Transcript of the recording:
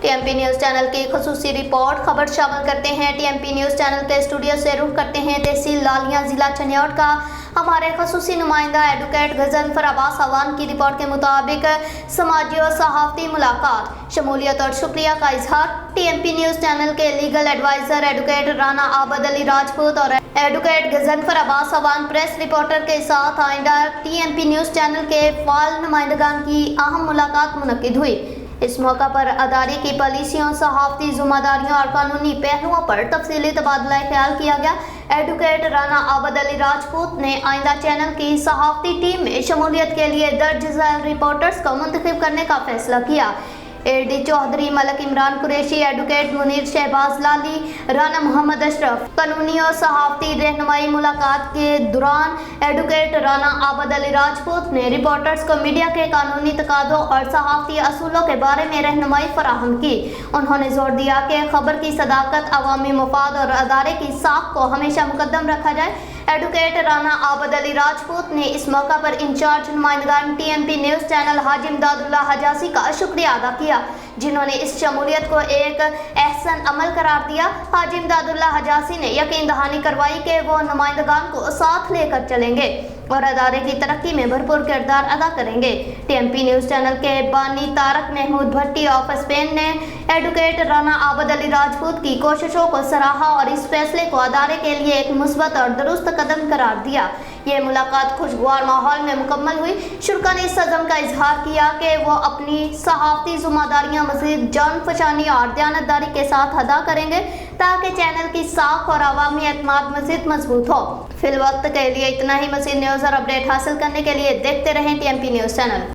TMP news channel की खुसूसी report खबर शामिल करते हैं। टीएमपी न्यूज़ चैनल के स्टूडियो से रुख करते हैं तहसील लालिया जिला चनियोट का हमारे खुसूसी नुमाइंदा एडवोकेट गजनफर अब्बास अवान की रिपोर्ट के मुताबिक समाजी और सहाफ़ती मुलाकात, शमूलियत और शुक्रिया का इजहार। टीएमपी न्यूज़ चैनल के legal adviser advocate Rana Abad Ali Rajput और advocate Ghazanfar Abbas Awan press reporter के साथ आइंदा टीएमपी न्यूज़ चैनल के फाल नुमाइंदगान की अहम मुलाकात मुनक्किद हुई। इस मौका पर अदारे की पॉलिसियों, सहाफ़ती ज़िम्मेदारियों और कानूनी पहलुओं पर तफसीली तबादला ख्याल किया गया। एडवोकेट राना आबद अली राजपूत ने आइंदा चैनल की सहाफ़ती टीम में शमूलियत के लिए दर्ज झैल रिपोर्टर्स को मुंतखब करने का फैसला किया। एडी चौधरी, मलक इमरान कुरैशी, एडवोकेट मुनीर शहबाज लाली, राना मोहम्मद अशरफ कानूनी और सहाफ़ती रहनुमाई मुलाकात के दौरान एडवोकेट राना आबद अली राजपूत ने रिपोर्टर्स को मीडिया के कानूनी तकादों और सहाफ़ती असूलों के बारे में रहनुमाई फराहम की। उन्होंने जोर दिया कि खबर की सदाकत, अवामी मुफाद और अदारे की साख को हमेशा मुकद्दम रखा जाए। एडवोकेट राना आबद अली राजपूत ने इस मौका पर इंचार्ज नुमाइंदगान टीएमपी न्यूज़ चैनल हाजी इमदादुल्लाह हजासी का शुक्रिया अदा किया, जिन्होंने इस शमूलियत को एक एहसन अमल करार दिया। हाजी इमदादुल्लाह हजासी ने यकीन दहानी करवाई कि वो नुमाइंदगान को साथ लेकर चलेंगे और अदारे की तरक्की में भरपूर किरदार अदा करेंगे। टीएमपी न्यूज़ चैनल के बानी तारक महमूद भट्टी ऑफ स्पेन ने एडवोकेट राना आबद अली राजपूत की कोशिशों को सराहा और इस फैसले को अदारे के लिए एक मुस्बत और दुरुस्त कदम करार दिया। ये मुलाकात खुशगवार माहौल में मुकम्मल हुई। शुरा ने इस अज़म का इजहार किया कि वो अपनी सहाफ़ती ज़िम्मेदारियाँ मज़ीद जान फशानी और दयानतदारी के साथ अदा करेंगे ताकि चैनल की साख और अवामी एतमाद मज़ीद मजबूत हो। फिल वक्त के लिए इतना ही। मज़ीद न्यूज़ और अपडेट हासिल करने के लिए देखते रहें टीएमपी न्यूज़ चैनल।